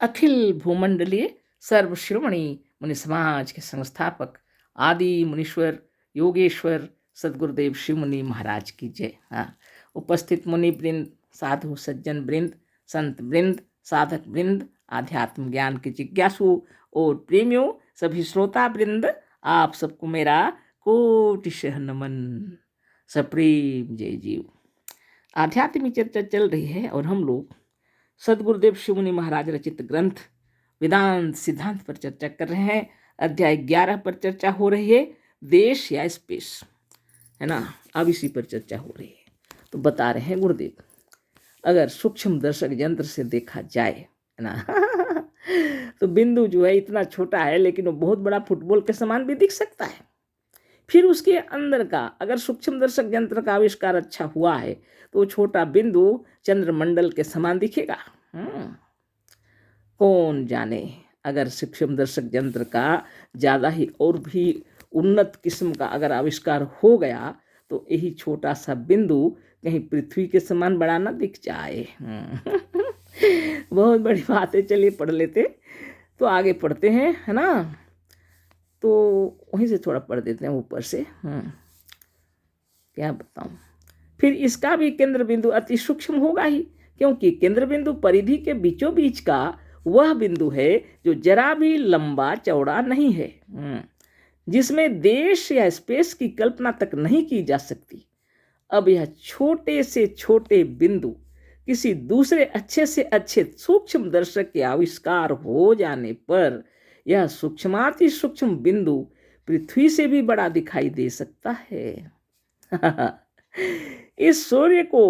अखिल भूमंडलीय सर्वशिरोमणि मुनि समाज के संस्थापक आदि मुनीश्वर योगेश्वर सदगुरुदेव शिव मुनि महाराज की जय। हाँ, उपस्थित मुनि वृंद, साधु सज्जन वृंद, संत वृंद, साधक वृंद, आध्यात्म ज्ञान के जिज्ञासु और प्रेमियों, सभी श्रोता वृंद, आप सबको मेरा कोटिशः नमन, सप्रेम जय जीव। आध्यात्मिक चर्चा चल रही है और हम लोग सदगुरुदेव शिव मुनि महाराज रचित ग्रंथ वेदांत सिद्धांत पर चर्चा कर रहे हैं। अध्याय 11 पर चर्चा हो रही है, देश या स्पेस, है ना। अब इसी पर चर्चा हो रही है। तो बता रहे हैं गुरुदेव, अगर सूक्ष्म दर्शक यंत्र से देखा जाए, है ना तो बिंदु जो है इतना छोटा है, लेकिन वो बहुत बड़ा फुटबॉल के समान भी दिख सकता है। फिर उसके अंदर का अगर सूक्ष्म दर्शक यंत्र का आविष्कार अच्छा हुआ है तो छोटा बिंदु चंद्रमंडल के समान दिखेगा। कौन जाने, अगर सूक्ष्म दर्शक यंत्र का ज़्यादा ही और भी उन्नत किस्म का अगर आविष्कार हो गया तो यही छोटा सा बिंदु कहीं पृथ्वी के समान बड़ा ना दिख जाए। बहुत बड़ी बात है, चलिए पढ़ लेते। तो आगे पढ़ते हैं, है ना। तो वहीं से थोड़ा पढ़ देते हैं ऊपर से। क्या बताऊं। फिर इसका भी केंद्र बिंदु अति सूक्ष्म होगा ही, क्योंकि केंद्र बिंदु परिधि के बीचों बीच का वह बिंदु है जो जरा भी लंबा चौड़ा नहीं है, जिसमें देश या स्पेस की कल्पना तक नहीं की जा सकती। अब यह छोटे से छोटे बिंदु किसी दूसरे अच्छे से अच्छे सूक्ष्म दर्शक के आविष्कार हो जाने पर यह सूक्ष्माति सूक्ष्म बिंदु पृथ्वी से भी बड़ा दिखाई दे सकता है। इस सूर्य को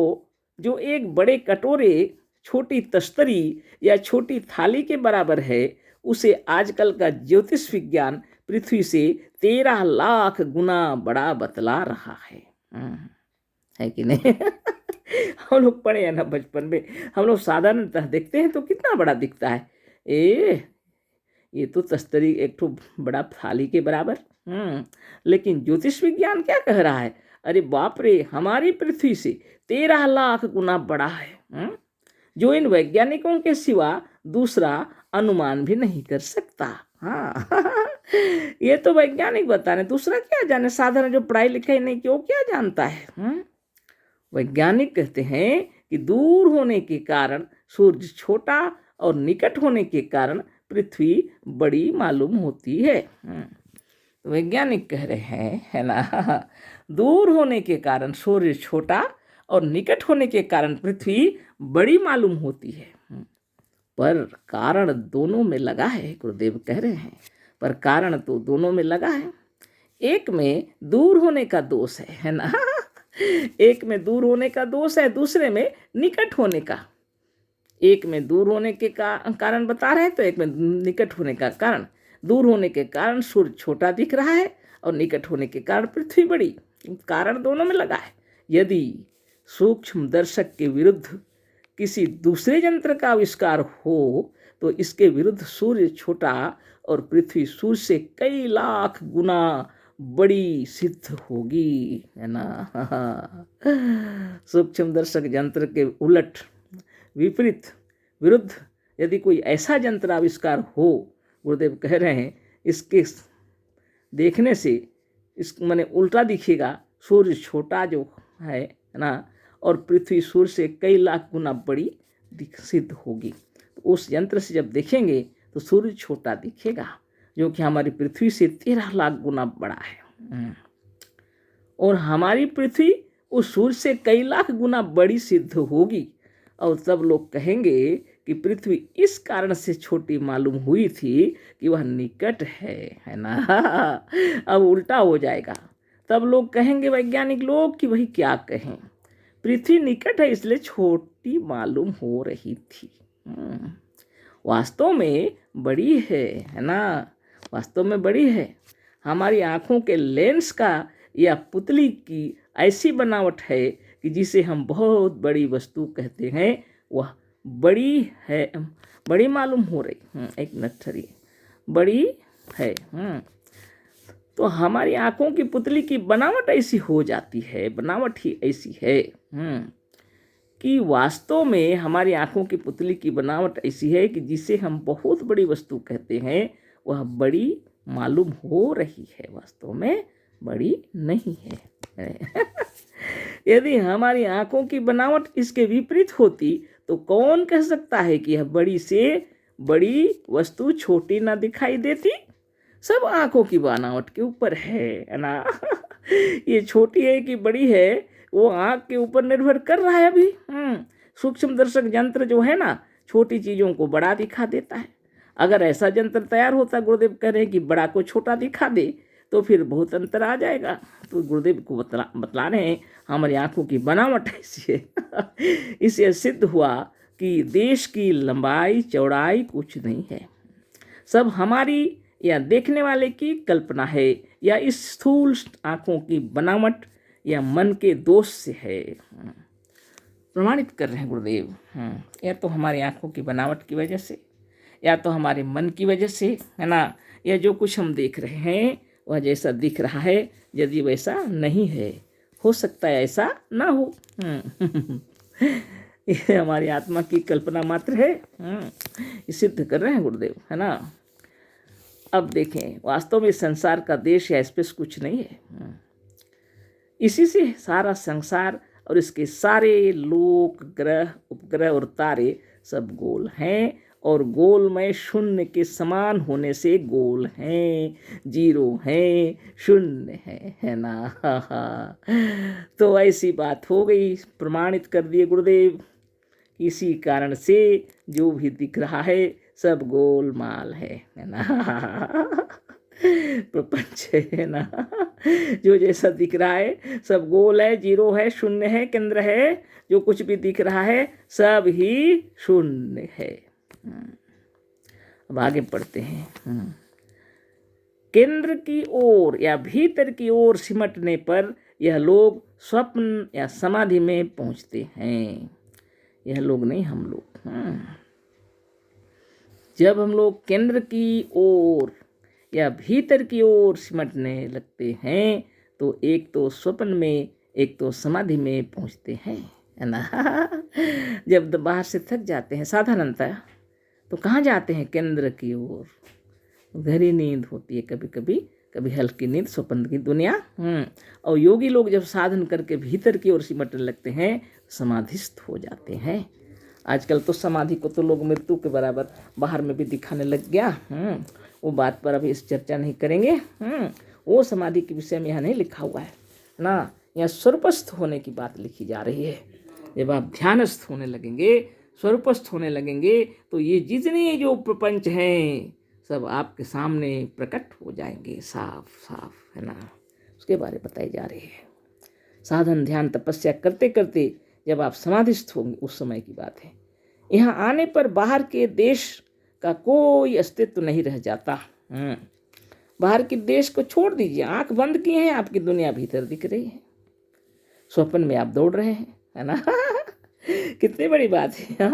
जो एक बड़े कटोरे, छोटी तस्तरी या छोटी थाली के बराबर है, उसे आजकल का ज्योतिष विज्ञान पृथ्वी से 13 लाख गुना बड़ा बतला रहा है कि नहीं। हम लोग पढ़े हैं ना बचपन में, हम लोग साधारणतः देखते हैं तो कितना बड़ा दिखता है। ये तो तस्तरी एक तो बड़ा थाली के बराबर। लेकिन ज्योतिष विज्ञान क्या कह रहा है, अरे बाप रे, हमारी पृथ्वी से 13 लाख गुना बड़ा है, जो इन वैज्ञानिकों के सिवा दूसरा अनुमान भी नहीं कर सकता। हाँ ये तो वैज्ञानिक बता रहे, दूसरा क्या जाने, साधारण जो पढ़ाई लिखाई नहीं की वो क्या जानता है। वैज्ञानिक कहते हैं कि दूर होने के कारण सूर्य छोटा और निकट होने के कारण पृथ्वी बड़ी मालूम होती है। वैज्ञानिक कह रहे हैं, है ना, दूर होने के कारण सूर्य छोटा और निकट होने के कारण पृथ्वी बड़ी मालूम होती है। पर कारण दोनों में लगा है, गुरुदेव कह रहे हैं, पर कारण तो दोनों में लगा है। एक में दूर होने का दोष है ना एक में दूर होने का दोष है, दूसरे में निकट होने का। एक में दूर होने के कारण बता रहे हैं, तो एक में निकट होने का कारण। दूर होने के कारण सूर्य छोटा दिख रहा है और निकट होने के कारण पृथ्वी बड़ी। कारण दोनों में लगा है। यदि सूक्ष्म दर्शक के विरुद्ध किसी दूसरे यंत्र का आविष्कार हो तो इसके विरुद्ध सूर्य छोटा और पृथ्वी सूर्य से कई लाख गुना बड़ी सिद्ध होगी, है ना। सूक्ष्म दर्शक यंत्र के उलट, विपरीत, विरुद्ध यदि कोई ऐसा यंत्र आविष्कार हो, गुरुदेव कह रहे हैं, इसके देखने से इस माने उल्टा दिखेगा, सूर्य छोटा जो है ना, और पृथ्वी सूर्य से कई लाख गुना बड़ी सिद्ध होगी। तो उस यंत्र से जब देखेंगे तो सूर्य छोटा दिखेगा, जो कि हमारी पृथ्वी से 13 लाख गुना बड़ा है, और हमारी पृथ्वी उस सूर्य से कई लाख गुना बड़ी सिद्ध होगी। और तब लोग कहेंगे कि पृथ्वी इस कारण से छोटी मालूम हुई थी कि वह निकट है ना। अब उल्टा हो जाएगा, तब लोग कहेंगे, वैज्ञानिक लोग, कि वही क्या कहें, पृथ्वी निकट है इसलिए छोटी मालूम हो रही थी। वास्तव में बड़ी है ना, वास्तव में बड़ी है। हमारी आँखों के लेंस का या पुतली की ऐसी बनावट है कि जिसे हम बहुत बड़ी वस्तु कहते हैं, वह बड़ी है, बड़ी मालूम हो रही। एक मिनट ठहरिए, बड़ी है। तो हमारी आँखों की पुतली की बनावट ऐसी हो जाती है, बनावट ही ऐसी है कि वास्तव में हमारी आंखों की पुतली की बनावट ऐसी है कि जिसे हम बहुत बड़ी वस्तु कहते हैं वह बड़ी मालूम हो रही है, वास्तव में बड़ी नहीं है। यदि हमारी आंखों की बनावट इसके विपरीत होती तो कौन कह सकता है कि यह बड़ी से बड़ी वस्तु छोटी ना दिखाई देती। सब आंखों की बनावट के ऊपर है ना। ये छोटी है कि बड़ी है वो आंख के ऊपर निर्भर कर रहा है अभी। सूक्ष्म दर्शक यंत्र जो है ना छोटी चीजों को बड़ा दिखा देता है। अगर ऐसा यंत्र तैयार होता, गुरुदेव कह रहे हैं कि बड़ा को छोटा दिखा दे, तो फिर बहुत अंतर आ जाएगा। तो गुरुदेव को बतला रहे हैं हमारी आंखों की बनावट ऐसी है। इससे सिद्ध हुआ कि देश की लंबाई चौड़ाई कुछ नहीं है, सब हमारी या देखने वाले की कल्पना है, या इस स्थूल आंखों की बनावट या मन के दोष से है। प्रमाणित कर रहे हैं गुरुदेव। या तो हमारी आंखों की बनावट की वजह से, या तो हमारे मन की वजह से, है ना। या जो कुछ हम देख रहे हैं वह जैसा दिख रहा है यदि वैसा नहीं है, हो सकता है ऐसा ना हो। ये हमारी आत्मा की कल्पना मात्र है। ये सिद्ध कर रहे हैं गुरुदेव, है ना। अब देखें, वास्तव में संसार का देश या स्पेस कुछ नहीं है। इसी से सारा संसार और इसके सारे लोक, ग्रह, उपग्रह और तारे सब गोल हैं, और गोलमय शून्य के समान होने से गोल हैं, जीरो हैं, शून्य है ना। तो ऐसी बात हो गई, प्रमाणित कर दिए गुरुदेव। इसी कारण से जो भी दिख रहा है सब गोलमाल है ना। प्रपंच है ना, जो जैसा दिख रहा है सब गोल है, जीरो है, शून्य है, केंद्र है। जो कुछ भी दिख रहा है सब ही शून्य है। अब आगे पढ़ते हैं। केंद्र की ओर या भीतर की ओर सिमटने पर यह लोग स्वप्न या समाधि में पहुंचते हैं। यह लोग नहीं, हम लोग। जब हम लोग केंद्र की ओर या भीतर की ओर सिमटने लगते हैं तो एक तो स्वप्न में, एक तो समाधि में पहुंचते हैं, है ना। जब बाहर से थक जाते हैं साधारणतः तो कहाँ जाते हैं? केंद्र की ओर। गहरी नींद होती है कभी कभी, कभी हल्की नींद, स्वप्न की दुनिया। और योगी लोग जब साधन करके भीतर की ओर सिमटने लगते हैं समाधिस्थ हो जाते हैं। आजकल तो समाधि को तो लोग मृत्यु के बराबर बाहर में भी दिखाने लग गया। वो बात पर अभी इस चर्चा नहीं करेंगे। वो समाधि के विषय में यहाँ नहीं लिखा हुआ है ना। यहाँ स्वरूपस्थ होने की बात लिखी जा रही है। जब आप ध्यानस्थ होने लगेंगे, स्वरूपस्थ होने लगेंगे, तो ये जितने जो प्रपंच हैं सब आपके सामने प्रकट हो जाएंगे, साफ साफ, है ना। उसके बारे में बताई जा रही है। साधन, ध्यान, तपस्या करते करते जब आप समाधिस्थ होंगे उस समय की बात है। यहाँ आने पर बाहर के देश का कोई अस्तित्व नहीं रह जाता। बाहर के देश को छोड़ दीजिए, आंख बंद किए हैं, आपकी दुनिया भीतर दिख रही है। स्वप्न में आप दौड़ रहे हैं, है ना। कितनी बड़ी बात है।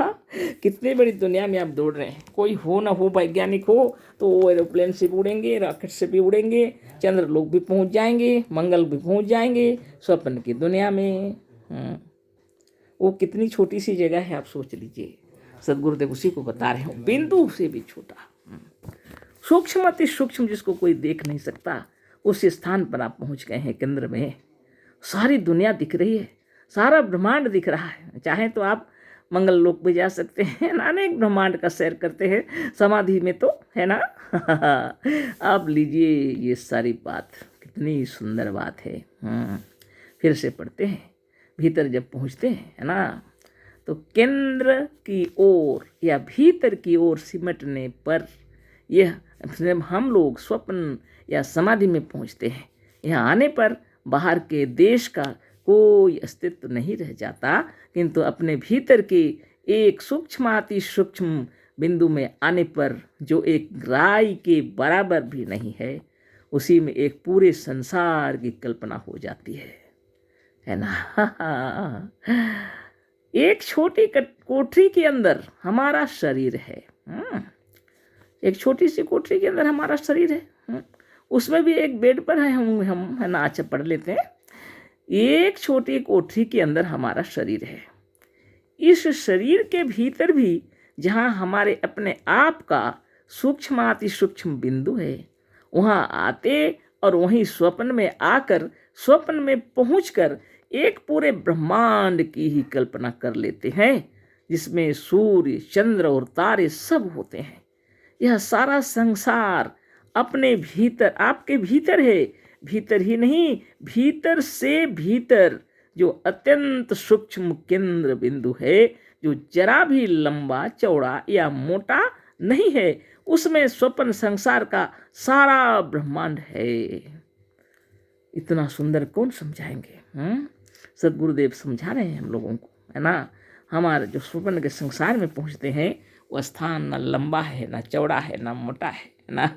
कितनी बड़ी दुनिया में आप दौड़ रहे हैं। कोई हो ना हो, वैज्ञानिक हो तो वो एरोप्लेन से भी उड़ेंगे, रॉकेट से भी उड़ेंगे, चंद्र लोग भी पहुंच जाएंगे, मंगल भी पहुंच जाएंगे, स्वप्न की दुनिया में। वो कितनी छोटी सी जगह है, आप सोच लीजिए। सदगुरुदेव उसी को बता रहे हो, बिंदु से भी छोटा, सूक्ष्म, अति सूक्ष्म, जिसको कोई देख नहीं सकता, उस स्थान पर आप पहुंच गए हैं। केंद्र में सारी दुनिया दिख रही है, सारा ब्रह्मांड दिख रहा है। चाहे तो आप मंगल लोक भी जा सकते हैं, अनेक ब्रह्मांड का सैर करते हैं समाधि में, तो है ना। आप लीजिए ये सारी बात, कितनी सुंदर बात है। फिर से पढ़ते हैं। भीतर जब पहुंचते हैं, है ना, तो केंद्र की ओर या भीतर की ओर सिमटने पर यह हम लोग स्वप्न या समाधि में पहुंचते हैं। यहाँ आने पर बाहर के देश का कोई अस्तित्व नहीं रह जाता, किंतु अपने भीतर के एक सूक्ष्म, अति सूक्ष्म बिंदु में आने पर जो एक राई के बराबर भी नहीं है, उसी में एक पूरे संसार की कल्पना हो जाती है ना। एक छोटी कोठरी के अंदर हमारा शरीर है। एक छोटी सी कोठरी के अंदर हमारा शरीर है। उसमें भी एक बेड पर है, हम है ना, अच्छा पढ़ लेते हैं। एक छोटी कोठरी के अंदर हमारा शरीर है। इस शरीर के भीतर भी जहाँ हमारे अपने आप का सूक्ष्माति सूक्ष्म बिंदु है, वहाँ आते और वहीं स्वप्न में आकर स्वप्न में पहुंचकर एक पूरे ब्रह्मांड की ही कल्पना कर लेते हैं, जिसमें सूर्य चंद्र और तारे सब होते हैं। यह सारा संसार अपने भीतर, आपके भीतर है। भीतर ही नहीं, भीतर से भीतर जो अत्यंत सूक्ष्म केंद्र बिंदु है, जो जरा भी लंबा चौड़ा या मोटा नहीं है, उसमें स्वप्न संसार का सारा ब्रह्मांड है। इतना सुंदर कौन समझाएंगे? सदगुरुदेव समझा रहे हैं हम लोगों को, है ना। हमारे जो स्वप्न के संसार में पहुंचते हैं, वह स्थान ना लंबा है, ना चौड़ा है, ना मोटा है ना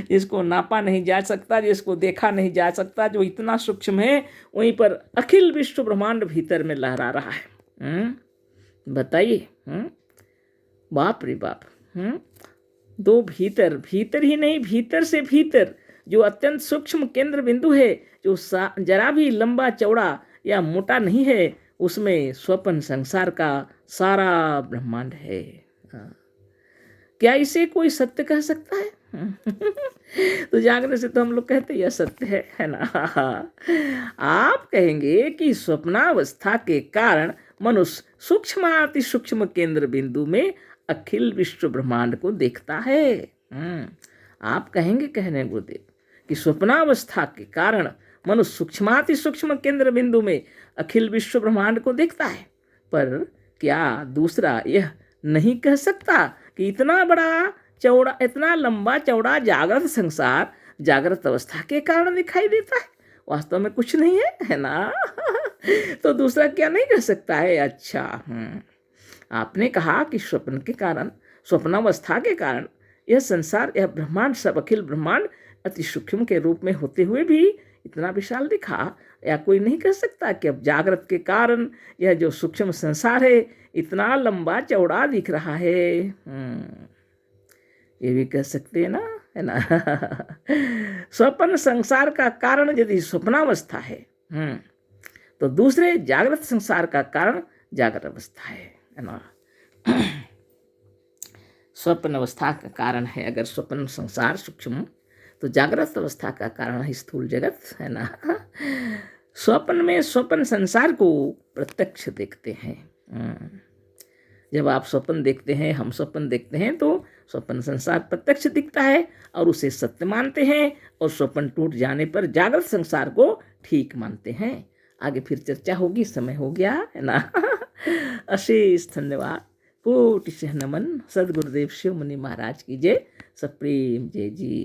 जिसको नापा नहीं जा सकता, जिसको देखा नहीं जा सकता, जो इतना सूक्ष्म है, वहीं पर अखिल विश्व ब्रह्मांड भीतर में लहरा रहा है। बताइए, बाप रे बाप। दो भीतर, भीतर ही नहीं, भीतर से भीतर जो अत्यंत सूक्ष्म केंद्र बिंदु है, जो जरा भी लंबा चौड़ा या मोटा नहीं है, उसमें स्वप्न संसार का सारा ब्रह्मांड है। क्या इसे कोई सत्य कह सकता है? तो जागने से तो हम लोग कहते यह सत्य है ना। आप कहेंगे कि स्वप्नावस्था के कारण मनुष्य सूक्ष्माति सूक्ष्म केंद्र बिंदु में अखिल विश्व ब्रह्मांड को देखता है। आप कहेंगे, कहने गुरुदेव, कि स्वप्नावस्था के कारण मनुष्य सूक्ष्माति सूक्ष्म केंद्र बिंदु में अखिल विश्व ब्रह्मांड को देखता है, पर क्या दूसरा यह नहीं कह सकता कि इतना बड़ा चौड़ा, इतना लंबा चौड़ा जागृत संसार जागृत अवस्था के कारण दिखाई देता है, वास्तव में कुछ नहीं है ना। तो दूसरा क्या नहीं कह सकता है? अच्छा, आपने कहा कि स्वप्न के कारण, स्वप्नावस्था के कारण यह संसार, यह ब्रह्मांड, सब अखिल ब्रह्मांड अति सूक्ष्म के रूप में होते हुए भी इतना विशाल दिखा, या कोई नहीं कह सकता कि अब जागृत के कारण यह जो सूक्ष्म संसार है इतना लंबा चौड़ा दिख रहा है। ये भी कह सकते हैं ना, है ना। स्वप्न संसार का कारण यदि स्वप्नावस्था है, तो दूसरे जागृत संसार का कारण जागृत अवस्था है ना। स्वप्न अवस्था का कारण है अगर स्वप्न संसार सूक्ष्म, तो जागृत अवस्था का कारण है स्थूल जगत, है ना। स्वप्न में स्वप्न संसार को प्रत्यक्ष देखते हैं। जब आप स्वप्न देखते हैं, हम स्वप्न देखते हैं, तो स्वप्न संसार प्रत्यक्ष दिखता है और उसे सत्य मानते हैं, और स्वप्न टूट जाने पर जागृत संसार को ठीक मानते हैं। आगे फिर चर्चा होगी, समय हो गया, है ना। अशेष धन्यवाद, कोटि नमन। सदगुरुदेव शिव मुनि महाराज की जय। सप्रेम जय जी।